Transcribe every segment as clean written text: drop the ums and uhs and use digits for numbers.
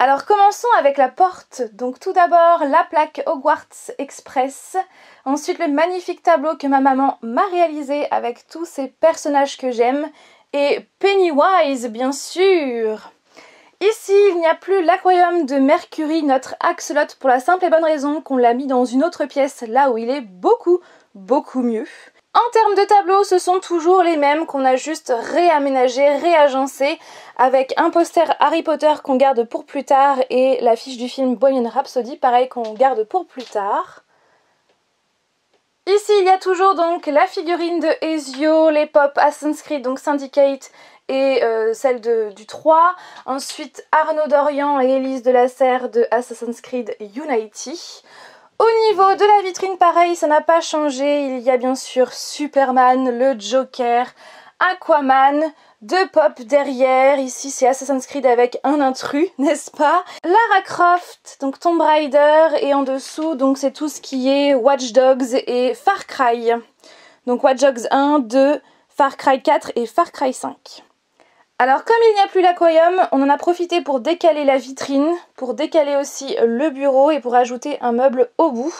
Alors commençons avec la porte. Donc tout d'abord la plaque Hogwarts Express. Ensuite le magnifique tableau que ma maman m'a réalisé avec tous ces personnages que j'aime. Et Pennywise bien sûr. Ici il n'y a plus l'aquarium de Mercury, notre axolote, pour la simple et bonne raison qu'on l'a mis dans une autre pièce là où il est beaucoup mieux. En termes de tableaux, ce sont toujours les mêmes qu'on a juste réaménagés, réagencés, avec un poster Harry Potter qu'on garde pour plus tard et l'affiche du film Bohemian Rhapsody, pareil, qu'on garde pour plus tard. Ici, il y a toujours donc la figurine de Ezio, les pop Assassin's Creed, donc Syndicate et celle du 3. Ensuite, Arnaud Dorian et Élise de la Serre de Assassin's Creed Unity. Au niveau de la vitrine, pareil, ça n'a pas changé. Il y a bien sûr Superman, le Joker, Aquaman, deux pop derrière. Ici, c'est Assassin's Creed avec un intrus, n'est-ce pas? Lara Croft, donc Tomb Raider, et en dessous, donc c'est tout ce qui est Watch Dogs et Far Cry. Donc Watch Dogs 1, 2, Far Cry 4 et Far Cry 5. Alors comme il n'y a plus l'aquarium, on en a profité pour décaler la vitrine, pour décaler aussi le bureau et pour ajouter un meuble au bout.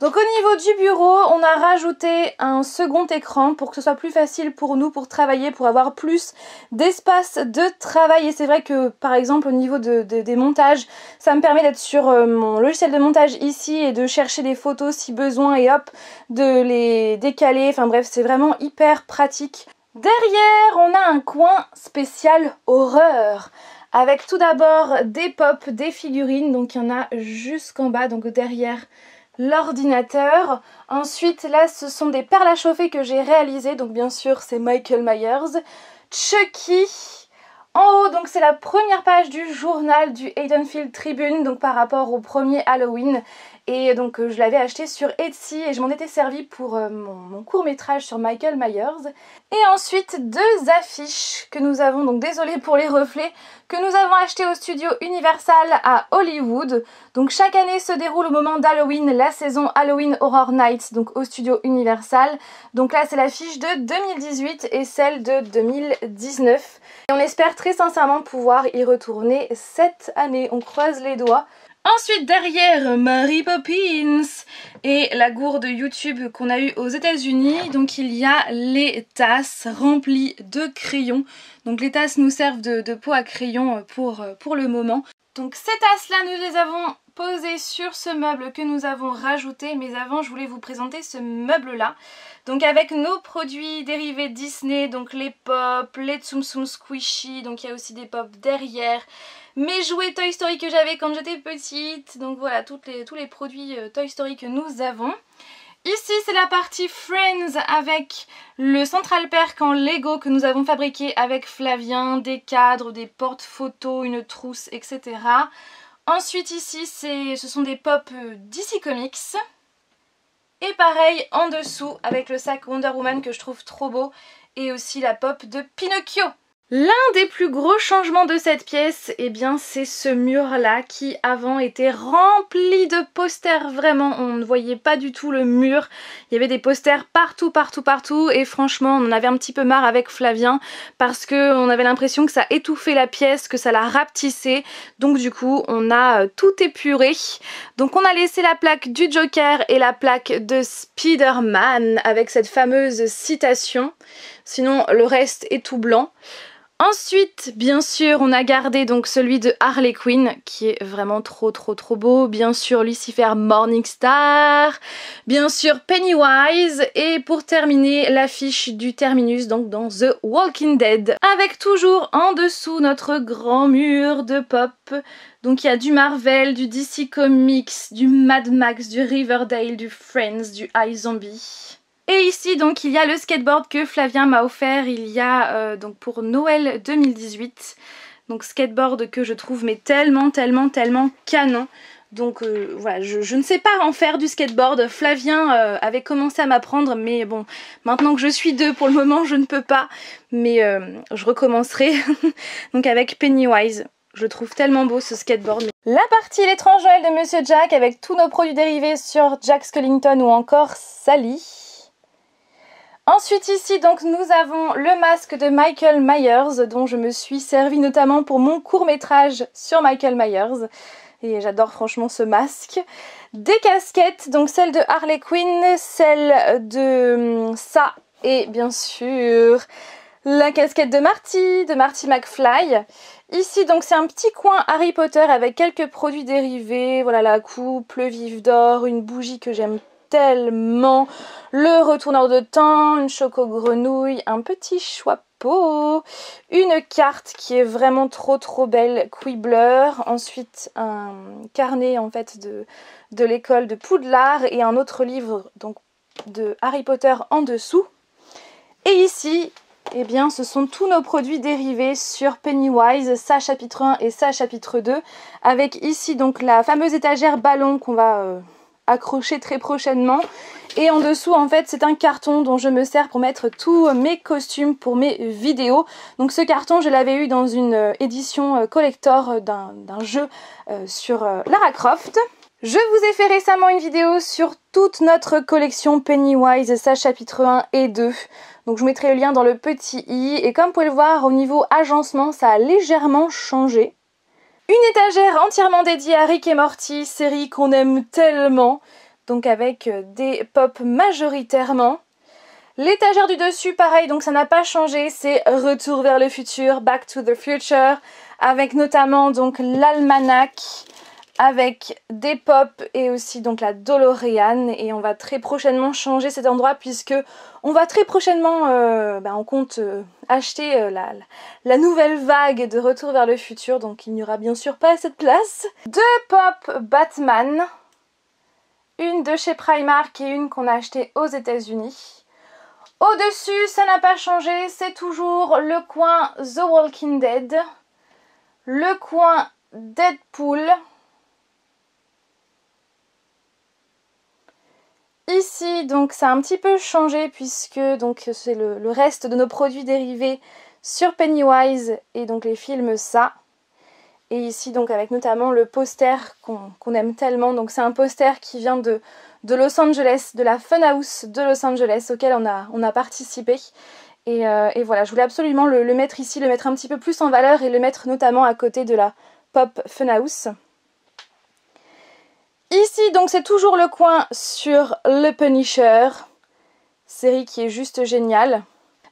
Donc au niveau du bureau, on a rajouté un second écran pour que ce soit plus facile pour nous pour travailler, pour avoir plus d'espace de travail. Et c'est vrai que par exemple au niveau des montages, ça me permet d'être sur mon logiciel de montage ici et de chercher des photos si besoin et hop, de les décaler. Enfin bref, c'est vraiment hyper pratique. Derrière, on a un coin spécial horreur avec tout d'abord des pop, des figurines, donc il y en a jusqu'en bas, donc derrière l'ordinateur. Ensuite, là, ce sont des perles à chauffer que j'ai réalisées, donc bien sûr, c'est Michael Myers. Chucky. En haut, donc c'est la première page du journal du Haddonfield Tribune, donc par rapport au premier Halloween. Et donc je l'avais acheté sur Etsy et je m'en étais servi pour mon court-métrage sur Michael Myers. Et ensuite deux affiches que nous avons, donc désolée pour les reflets, que nous avons achetées au studio Universal à Hollywood. Donc chaque année se déroule au moment d'Halloween la saison Halloween Horror Nights, donc au studio Universal. Donc là c'est l'affiche de 2018 et celle de 2019. Et on espère très sincèrement pouvoir y retourner cette année, on croise les doigts. Ensuite derrière Mary Poppins et la gourde YouTube qu'on a eue aux États-Unis, donc il y a les tasses remplies de crayons. Donc les tasses nous servent de pot à crayon pour le moment. Donc ces tasses-là, nous les avons posées sur ce meuble que nous avons rajouté, mais avant je voulais vous présenter ce meuble-là. Donc avec nos produits dérivés Disney, donc les pop, les Tsum Tsum Squishy, donc il y a aussi des pop derrière. Mes jouets Toy Story que j'avais quand j'étais petite, donc voilà tous les produits Toy Story que nous avons. Ici c'est la partie Friends avec le Central Perk en Lego que nous avons fabriqué avec Flavien, des cadres, des porte-photos, une trousse, etc. Ensuite ici ce sont des pop DC Comics. Et pareil en dessous avec le sac Wonder Woman que je trouve trop beau et aussi la pop de Pinocchio. L'un des plus gros changements de cette pièce, eh bien c'est ce mur-là qui avant était rempli de posters, vraiment on ne voyait pas du tout le mur. Il y avait des posters partout et franchement on en avait un petit peu marre avec Flavien parce qu'on avait l'impression que ça étouffait la pièce, que ça la rapetissait. Donc du coup on a tout épuré. Donc on a laissé la plaque du Joker et la plaque de Spider-Man avec cette fameuse citation. Sinon le reste est tout blanc. Ensuite, bien sûr, on a gardé donc celui de Harley Quinn qui est vraiment trop beau. Bien sûr, Lucifer Morningstar, bien sûr Pennywise et pour terminer l'affiche du Terminus donc dans The Walking Dead. Avec toujours en dessous notre grand mur de pop. Donc il y a du Marvel, du DC Comics, du Mad Max, du Riverdale, du Friends, du iZombie. Et ici donc il y a le skateboard que Flavien m'a offert il y a donc pour Noël 2018. Donc skateboard que je trouve mais tellement canon. Donc voilà, je ne sais pas en faire du skateboard. Flavien avait commencé à m'apprendre mais bon, maintenant que je suis deux pour le moment je ne peux pas. Mais je recommencerai donc avec Pennywise. Je trouve tellement beau ce skateboard. La partie l'étrange Noël de Monsieur Jack avec tous nos produits dérivés sur Jack Skellington ou encore Sally. Ensuite ici donc nous avons le masque de Michael Myers dont je me suis servi notamment pour mon court-métrage sur Michael Myers. Et j'adore franchement ce masque. Des casquettes, donc celle de Harley Quinn, celle de ça et bien sûr la casquette de Marty McFly. Ici donc c'est un petit coin Harry Potter avec quelques produits dérivés. Voilà la coupe, le vif d'or, une bougie que j'aime tellement, le retourneur de temps, une choco-grenouille, un petit chapeau, une carte qui est vraiment trop belle, Quibbler, ensuite un carnet en fait de l'école de Poudlard et un autre livre donc de Harry Potter en dessous. Et ici, eh bien, ce sont tous nos produits dérivés sur Pennywise, ça chapitre 1 et ça chapitre 2, avec ici donc la fameuse étagère ballon qu'on va accrocher très prochainement. Et en dessous en fait c'est un carton dont je me sers pour mettre tous mes costumes pour mes vidéos. Donc ce carton je l'avais eu dans une édition collector d'un jeu sur Lara Croft. Je vous ai fait récemment une vidéo sur toute notre collection Pennywise, ça chapitre 1 et 2. Donc je vous mettrai le lien dans le petit i. Et comme vous pouvez le voir au niveau agencement ça a légèrement changé. Une étagère entièrement dédiée à Rick et Morty, série qu'on aime tellement, donc avec des pop majoritairement. L'étagère du dessus, pareil, donc ça n'a pas changé, c'est Retour vers le futur, Back to the Future, avec notamment donc l'almanach, avec des pop et aussi donc la DeLorean. Et on va très prochainement changer cet endroit puisque on va très prochainement, on compte acheter la nouvelle vague de Retour vers le futur, donc il n'y aura bien sûr pas assez de place. Deux pop Batman, une de chez Primark et une qu'on a achetée aux États-Unis. Au-dessus, ça n'a pas changé, c'est toujours le coin The Walking Dead, le coin Deadpool. Ici, donc ça a un petit peu changé puisque donc c'est le reste de nos produits dérivés sur Pennywise et donc les films ça. Et ici donc avec notamment le poster qu'on aime tellement. Donc c'est un poster qui vient de Los Angeles, de la Funhouse de Los Angeles auquel on a participé. Et voilà, je voulais absolument le mettre ici, le mettre un petit peu plus en valeur et le mettre notamment à côté de la Pop Funhouse. Ici, donc, c'est toujours le coin sur le Punisher, série qui est juste géniale.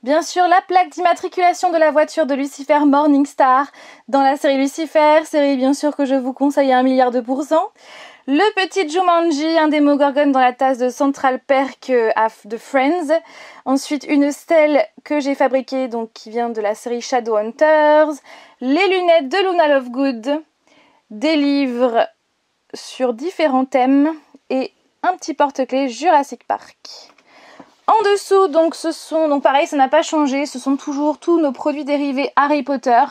Bien sûr, la plaque d'immatriculation de la voiture de Lucifer Morningstar dans la série Lucifer, série bien sûr que je vous conseille à 1 000 000%. Le petit Jumanji, un Demogorgon dans la tasse de Central Perk de Friends. Ensuite, une stèle que j'ai fabriquée, donc qui vient de la série Shadowhunters. Les lunettes de Luna Lovegood. Des livres sur différents thèmes et un petit porte-clés Jurassic Park. En dessous, donc ce sont, donc pareil, ça n'a pas changé, ce sont toujours tous nos produits dérivés Harry Potter.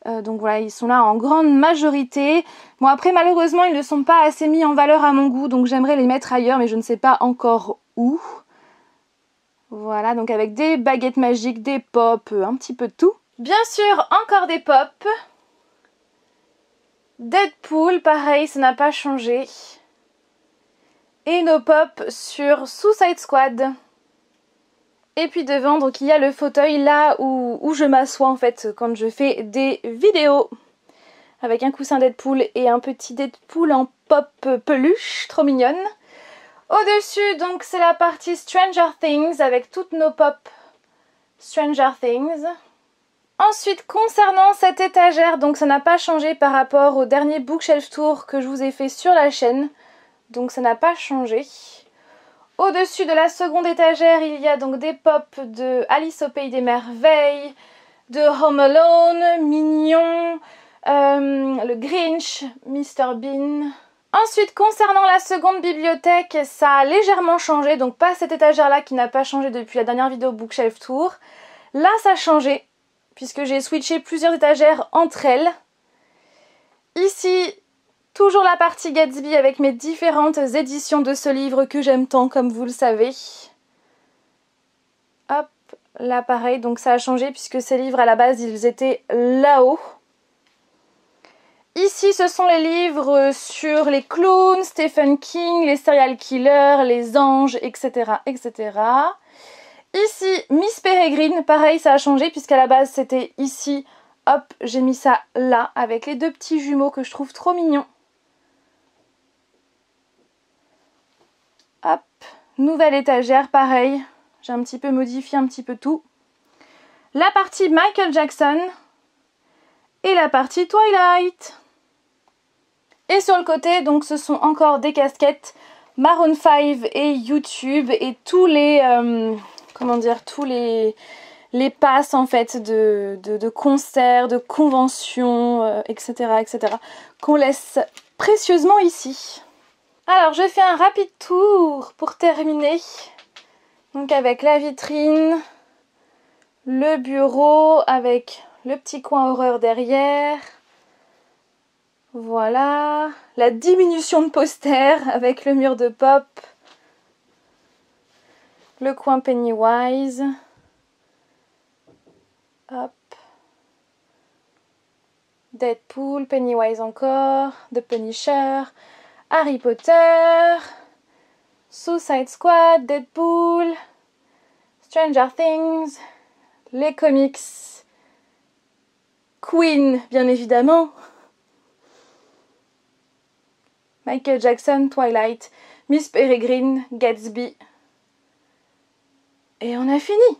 Donc voilà, ils sont là en grande majorité. Bon après malheureusement ils ne sont pas assez mis en valeur à mon goût, donc j'aimerais les mettre ailleurs mais je ne sais pas encore où. Voilà, donc avec des baguettes magiques, des pop, un petit peu de tout. Bien sûr, encore des pop. Deadpool, pareil, ça n'a pas changé. Et nos pop sur Suicide Squad. Et puis devant, donc il y a le fauteuil là où je m'assois en fait quand je fais des vidéos. Avec un coussin Deadpool et un petit Deadpool en pop peluche, trop mignonne. Au-dessus, donc c'est la partie Stranger Things avec toutes nos pop Stranger Things. Ensuite, concernant cette étagère, donc ça n'a pas changé par rapport au dernier bookshelf tour que je vous ai fait sur la chaîne. Donc ça n'a pas changé. Au-dessus de la seconde étagère, il y a donc des pop de Alice au Pays des Merveilles, de Home Alone, Mignon, le Grinch, Mr Bean. Ensuite, concernant la seconde bibliothèque, ça a légèrement changé. Donc pas cette étagère-là qui n'a pas changé depuis la dernière vidéo bookshelf tour. Là, ça a changé, puisque j'ai switché plusieurs étagères entre elles. Ici, toujours la partie Gatsby avec mes différentes éditions de ce livre que j'aime tant, comme vous le savez. Hop, là pareil, donc ça a changé puisque ces livres à la base, ils étaient là-haut. Ici, ce sont les livres sur les clowns, Stephen King, les serial killers, les anges, etc., etc. Ici, Miss Peregrine, pareil, ça a changé puisqu'à la base c'était ici. Hop, j'ai mis ça là avec les deux petits jumeaux que je trouve trop mignons. Hop, nouvelle étagère, pareil. J'ai un petit peu modifié un petit peu tout. La partie Michael Jackson et la partie Twilight. Et sur le côté, donc ce sont encore des casquettes Maroon 5 et YouTube et tous les comment dire, tous les passes en fait de concerts, de conventions, etc. etc. qu'on laisse précieusement ici. Alors je fais un rapide tour pour terminer. Donc avec la vitrine, le bureau avec le petit coin horreur derrière. Voilà, la diminution de posters avec le mur de pop, le coin Pennywise, hop, Deadpool, Pennywise encore, The Punisher, Harry Potter, Suicide Squad, Deadpool, Stranger Things, les comics, Queen bien évidemment, Michael Jackson, Twilight, Miss Peregrine, Gatsby. Et on a fini!